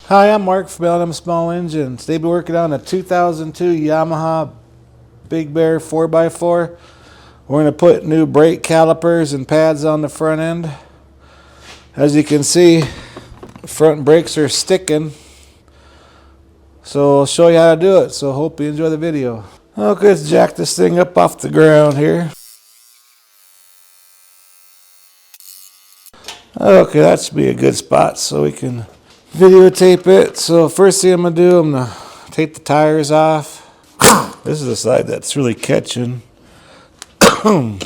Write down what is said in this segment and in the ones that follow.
Hi, I'm Mark from L&M Small Engines. Today we're working on a 2002 Yamaha Big Bear 4x4. We're going to put new brake calipers and pads on the front end. As you can see, the front brakes are sticking. So I'll show you how to do it. So hope you enjoy the video. Okay, let's jack this thing up off the ground here. Okay, that should be a good spot so we can videotape it. So first thing I'm going to do, I'm going to take the tires off. This is the side that's really catching. I'm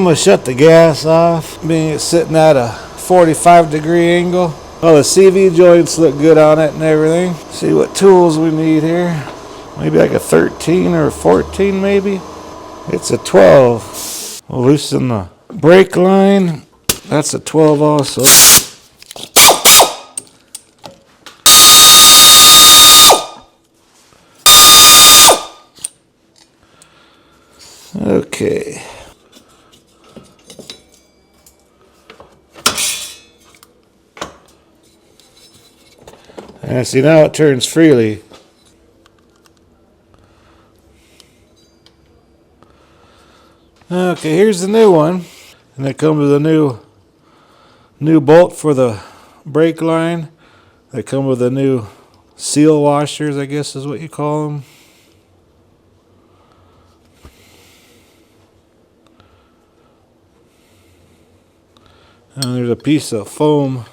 going to shut the gas off, being it's sitting at a 45-degree angle. Well, the CV joints look good on it and everything. See what tools we need here. Maybe like a 13 or a 14 maybe. It's a 12. We'll loosen the brake line. That's a 12 also. Okay. And see, now it turns freely. Okay, here's the new one. And it comes with a new bolt for the brake line. They come with the new seal washers, I guess is what you call them. And there's a piece of foam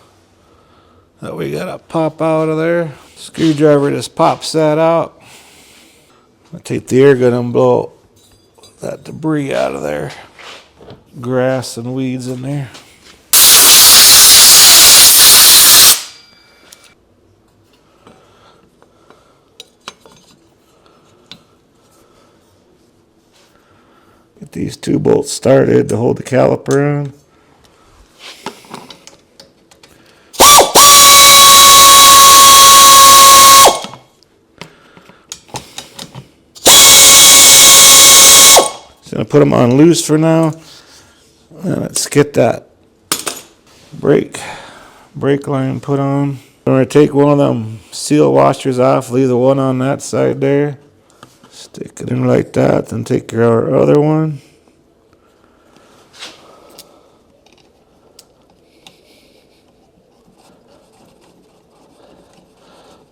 that we gotta pop out of there. Screwdriver just pops that out. I'll take the air gun and blow that debris out of there. Grass and weeds in there. Get these two bolts started to hold the caliper on. Gonna put them on loose for now, and let's get that brake line put on. I'm gonna take one of them seal washers off, leave the one on that side there, stick it in like that, then take our other one.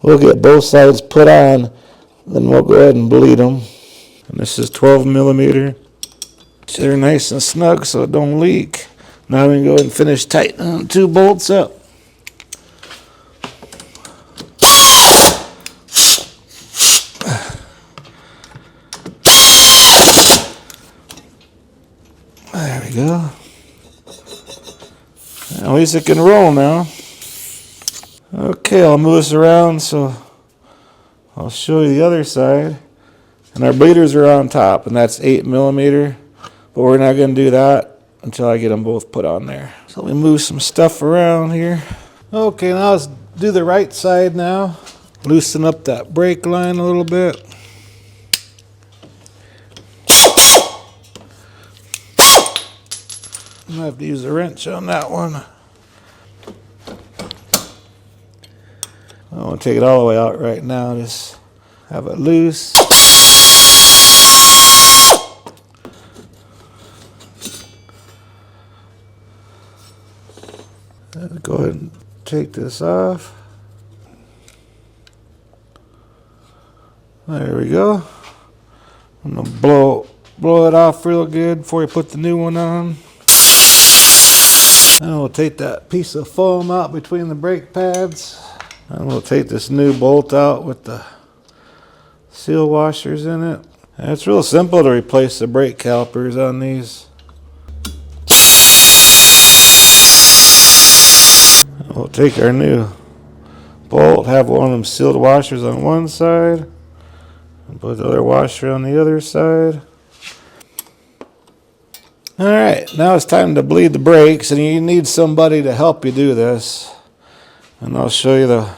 We'll get both sides put on, then we'll go ahead and bleed them. And this is 12 millimeter. They're nice and snug so it don't leak. Now we can go ahead and finish tightening two bolts up. There we go. At least it can roll now. Okay, I'll move this around so I'll show you the other side. And our bleeders are on top, and that's 8 millimeter. But we're not going to do that until I get them both put on there. So let me move some stuff around here. Okay, now let's do the right side now. Loosen up that brake line a little bit. I'm going to have to use a wrench on that one. I don't want to take it all the way out right now. Just have it loose. Go ahead and take this off. There we go. I'm going to blow it off real good before we put the new one on. Then we'll take that piece of foam out between the brake pads. And we'll take this new bolt out with the seal washers in it. And it's real simple to replace the brake calipers on these. We'll take our new bolt, have one of them sealed washers on one side, and put the other washer on the other side. Alright, now it's time to bleed the brakes, and you need somebody to help you do this. And I'll show you the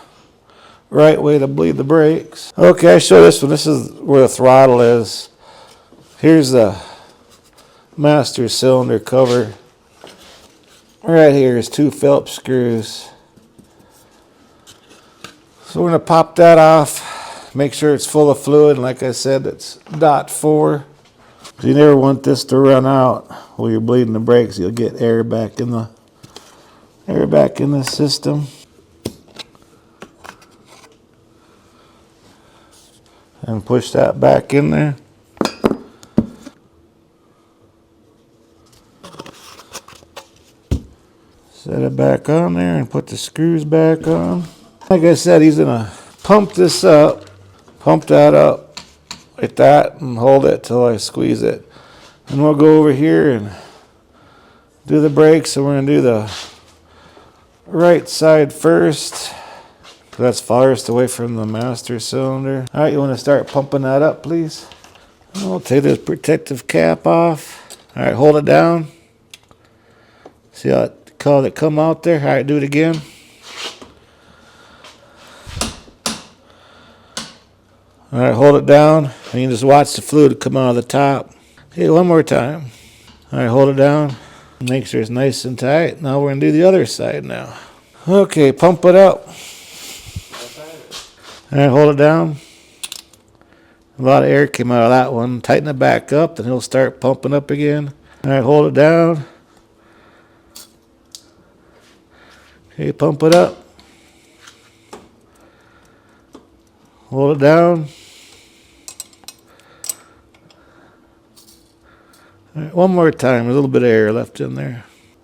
right way to bleed the brakes. Okay, I show this one. This is where the throttle is. Here's the master cylinder cover. Right here is 2 Phillips screws. So we're going to pop that off. Make sure it's full of fluid. And like I said, it's .4. So you never want this to run out while you're bleeding the brakes. You'll get air back in the system. And push that back in there. Set it back on there and put the screws back on. Like I said, he's gonna pump this up, pump that up like that, and hold it till I squeeze it. And we'll go over here and do the brakes. So we're gonna do the right side first. That's farthest away from the master cylinder. All right, you want to start pumping that up, please? I'll take this protective cap off. All right, hold it down. See how it come out there? All right, do it again. All right, hold it down. And you just watch the fluid come out of the top. Okay, one more time. All right, hold it down. Make sure it's nice and tight. Now we're going to do the other side now. Okay, pump it up. All right, hold it down. A lot of air came out of that one. Tighten it back up, then he'll start pumping up again. All right, hold it down. Okay, pump it up. Hold it down. All right, one more time. A little bit of air left in there.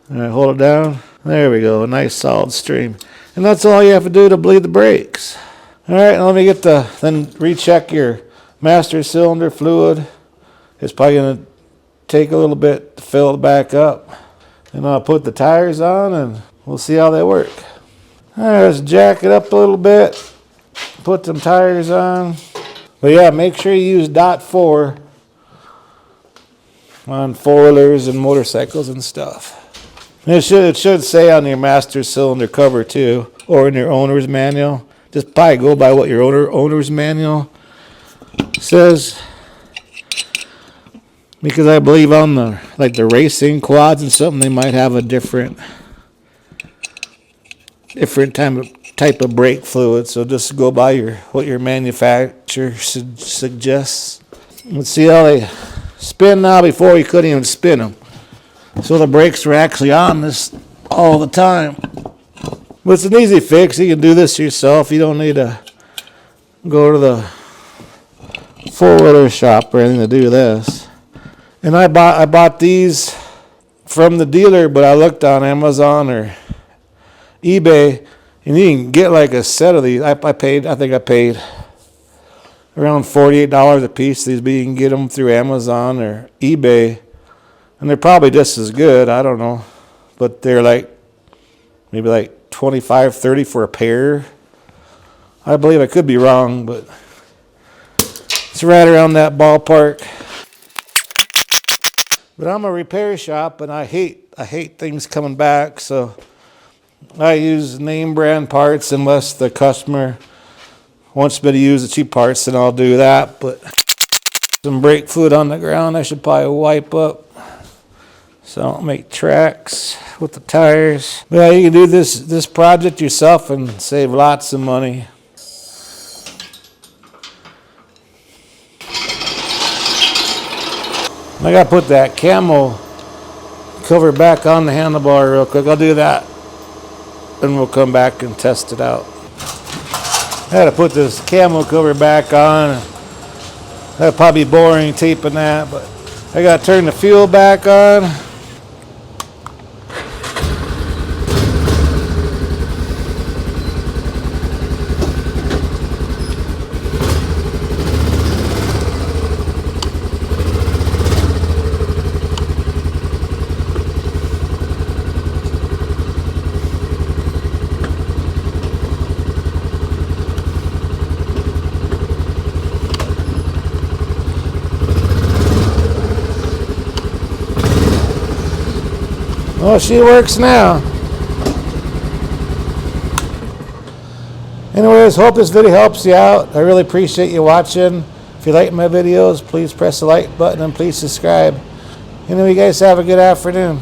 All right, hold it down. There we go. A nice solid stream. And that's all you have to do to bleed the brakes. All right, let me get then recheck your master cylinder fluid. It's probably going to take a little bit to fill it back up. And I'll put the tires on and we'll see how they work. All right, let's jack it up a little bit. Put some tires on. But yeah, make sure you use .4 on four-wheelers and motorcycles and stuff. And it should say on your master cylinder cover too, or in your owner's manual. Just probably go by what your owner's manual says. Because I believe on the racing quads and something, they might have a different type of brake fluid. So just go by what your manufacturer suggests. Let's see how they spin now. Before you couldn't even spin them. So the brakes are actually on this all the time. But it's an easy fix. You can do this yourself. You don't need to go to the four-wheeler shop or anything to do this. And I bought these from the dealer, but I looked on Amazon or eBay, and you can get like a set of these. I think I paid around $48 a piece. These, but you can get them through Amazon or eBay, and they're probably just as good. I don't know, but they're maybe like $25, $30 for a pair. I believe. I could be wrong, but it's right around that ballpark. But I'm a repair shop, and I hate things coming back, so I use name brand parts unless the customer wants me to use the cheap parts, then I'll do that. But some brake fluid on the ground I should probably wipe up so I don't make tracks with the tires. But yeah, you can do this project yourself and save lots of money. I gotta put that camo cover back on the handlebar real quick. I'll do that, and we'll come back and test it out. I had to put this camo cover back on. That'd probably be boring taping that, but I gotta turn the fuel back on. Well, she works now. Anyways, hope this video helps you out. I really appreciate you watching. If you like my videos, please press the like button and please subscribe. Anyway, you guys have a good afternoon.